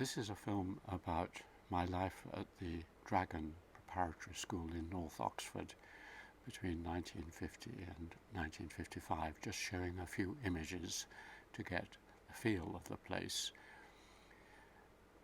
This is a film about my life at the Dragon Preparatory School in North Oxford between 1950 and 1955, just showing a few images to get a feel of the place.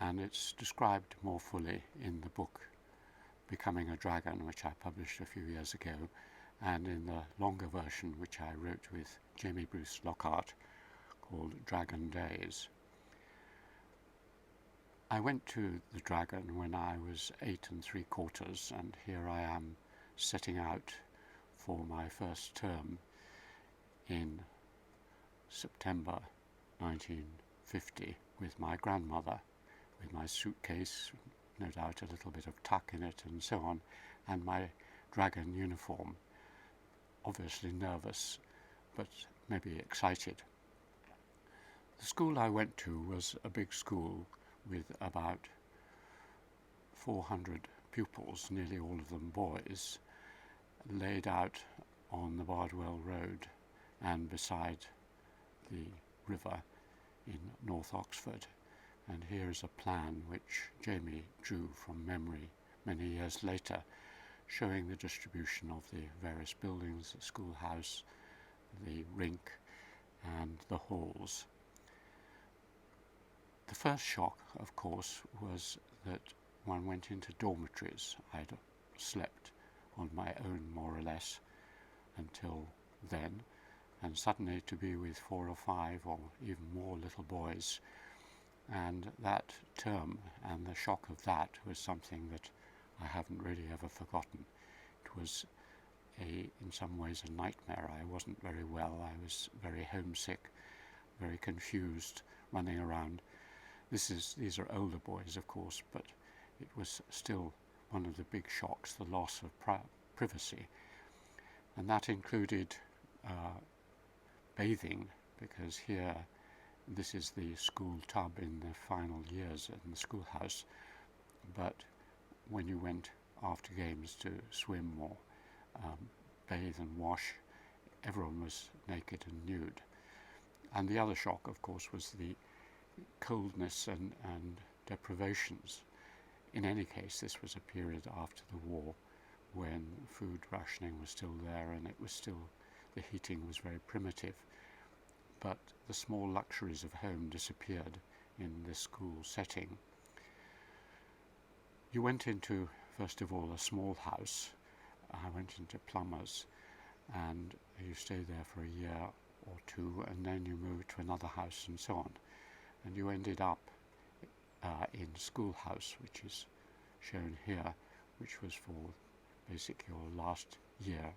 And it's described more fully in the book Becoming a Dragon, which I published a few years ago, and in the longer version which I wrote with Jamie Bruce Lockhart called Dragon Days. I went to the Dragon when I was 8 3/4, and here I am setting out for my first term in September 1950 with my grandmother, with my suitcase, no doubt a little bit of tuck in it and so on, and my Dragon uniform, obviously nervous but maybe excited. The school I went to was a big school with about 400 pupils, nearly all of them boys, laid out on the Bardwell Road and beside the river in North Oxford. And here is a plan which Jamie drew from memory many years later, showing the distribution of the various buildings, the schoolhouse, the rink and the halls. The first shock, of course, was that one went into dormitories. I'd slept on my own, more or less, until then, and suddenly to be with 4 or 5 or even more little boys. And that term and the shock of that was something that I haven't really ever forgotten. It was in some ways a nightmare. I wasn't very well. I was very homesick, very confused, running around. These are older boys, of course, but it was still one of the big shocks, the loss of privacy. And that included bathing, because here, this is the school tub in the final years in the schoolhouse, but when you went after games to swim or bathe and wash, everyone was naked and nude. And the other shock, of course, was the coldness and deprivations. In any case, this was a period after the war when food rationing was still there, and the heating was very primitive. But the small luxuries of home disappeared in this school setting. You went into, first of all, a small house. I went into Plumbers, and you stayed there for a year or two, and then you moved to another house and so on. And you ended up in schoolhouse, which is shown here, which was for basically your last year.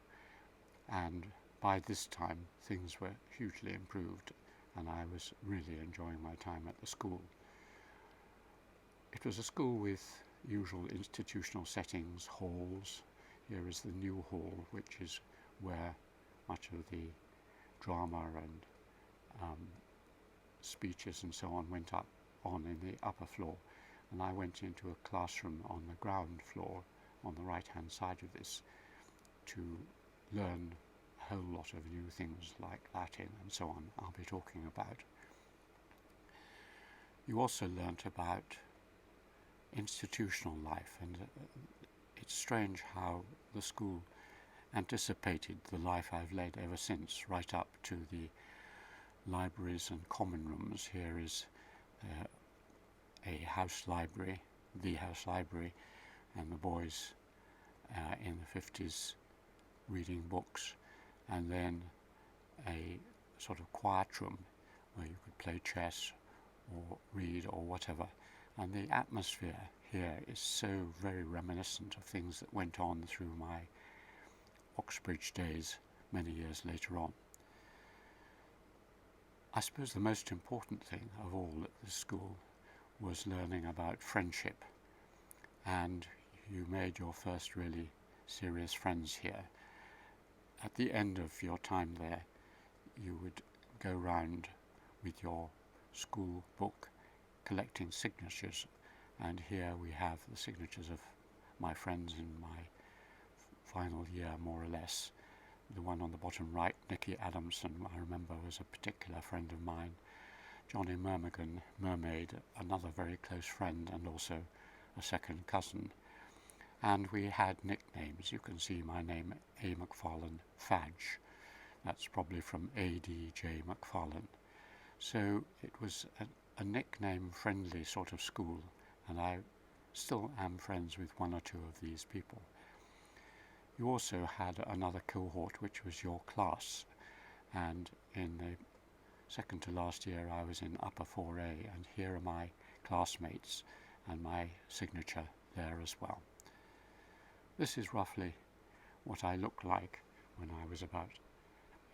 And by this time things were hugely improved, and I was really enjoying my time at the school. It was a school with usual institutional settings, halls. Here is the new hall, which is where much of the drama and speeches and so on went up on in the upper floor, and I went into a classroom on the ground floor on the right hand side of this to learn a whole lot of new things like Latin and so on I'll be talking about. You also learnt about institutional life, and it's strange how the school anticipated the life I've led ever since, right up to the libraries and common rooms. Here is a house library, the house library, and the boys in the 50s reading books, and then a sort of quiet room where you could play chess or read or whatever. And the atmosphere here is so very reminiscent of things that went on through my Oxbridge days many years later on. I suppose the most important thing of all at this school was learning about friendship, and you made your first really serious friends here. At the end of your time there, you would go round with your school book collecting signatures, and here we have the signatures of my friends in my final year, more or less. The one on the bottom right, Nicky Adamson, I remember, was a particular friend of mine. Johnny Myrmigan, Mermaid, another very close friend and also a second cousin. And we had nicknames. You can see my name, A. Macfarlane Fadge. That's probably from A.D.J. Macfarlane. So it was a nickname-friendly sort of school, and I still am friends with one or two of these people. You also had another cohort, which was your class, and in the second to last year I was in Upper 4A, and here are my classmates and my signature there as well. This is roughly what I looked like when I was about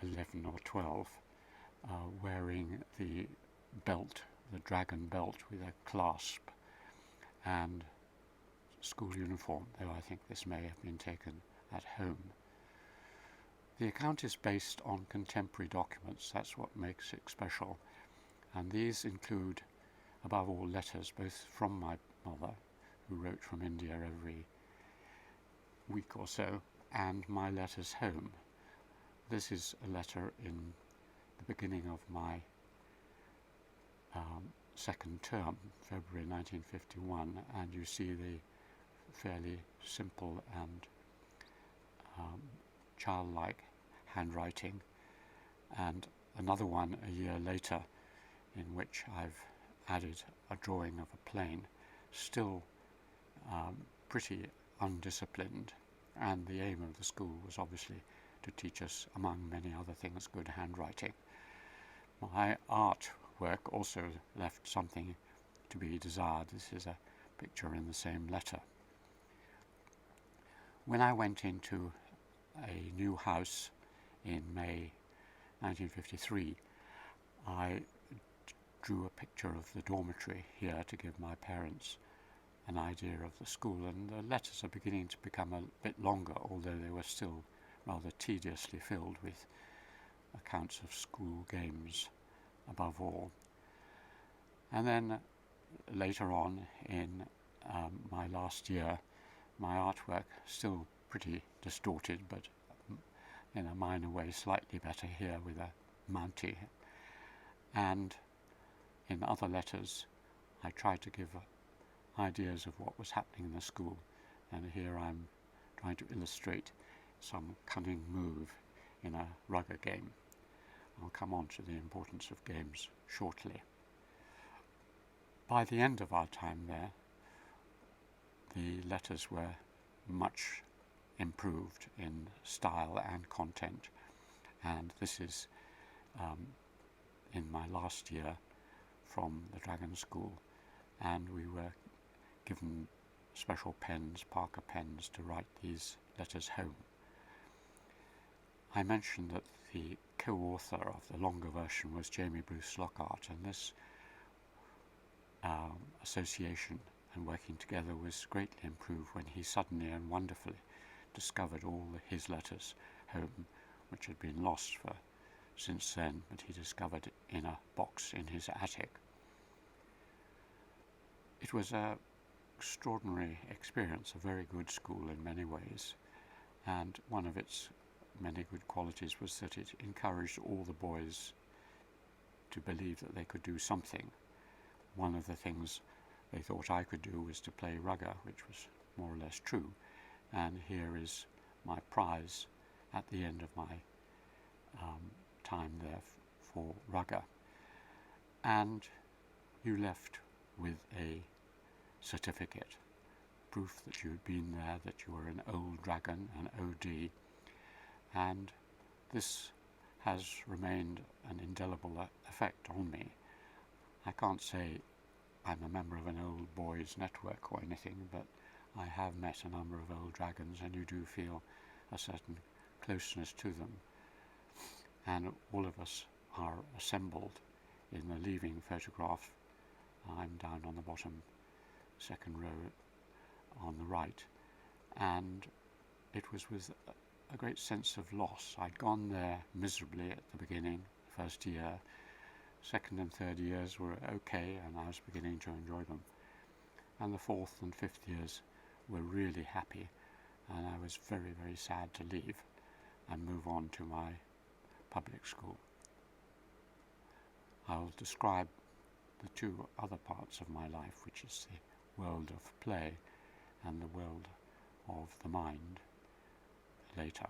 11 or 12, wearing the belt, the dragon belt with a clasp, and school uniform, though I think this may have been taken at home. The account is based on contemporary documents. That's what makes it special, and these include, above all, letters both from my mother, who wrote from India every week or so, and my letters home. This is a letter in the beginning of my second term, February 1951, and you see the fairly simple and childlike handwriting, and another one a year later in which I've added a drawing of a plane, still pretty undisciplined, and the aim of the school was obviously to teach us, among many other things, good handwriting. My artwork also left something to be desired. This is a picture in the same letter. When I went into a new house in May 1953, I drew a picture of the dormitory here to give my parents an idea of the school, and the letters are beginning to become a bit longer, although they were still rather tediously filled with accounts of school games above all. And then later on in my last year, my artwork, still pretty distorted, but in a minor way slightly better here with a Mountie. And in other letters I tried to give ideas of what was happening in the school, and here I'm trying to illustrate some cunning move in a rugger game. I'll come on to the importance of games shortly. By the end of our time there, the letters were much improved in style and content, and this is in my last year from the Dragon School, and we were given special pens, Parker pens, to write these letters home. I mentioned that the co-author of the longer version was Jamie Bruce Lockhart, and this association and working together was greatly improved when he suddenly and wonderfully discovered all his letters home, which had been lost for since then, but he discovered it in a box in his attic. It was an extraordinary experience, a very good school in many ways, and one of its many good qualities was that it encouraged all the boys to believe that they could do something. One of the things they thought I could do was to play rugger, which was more or less true, and here is my prize at the end of my time there for rugger. And you left with a certificate, proof that you had been there, that you were an old dragon, an OD, and this has remained an indelible effect on me. I can't say I'm a member of an old boys network or anything, but I have met a number of old dragons, and you do feel a certain closeness to them. And all of us are assembled in the leaving photograph. I'm down on the bottom second row on the right, and it was with a great sense of loss. I'd gone there miserably at the beginning, first year. Second and third years were okay, and I was beginning to enjoy them. And the fourth and fifth years were really happy, and I was very, very sad to leave and move on to my public school. I'll describe the two other parts of my life, which is the world of play and the world of the mind, later.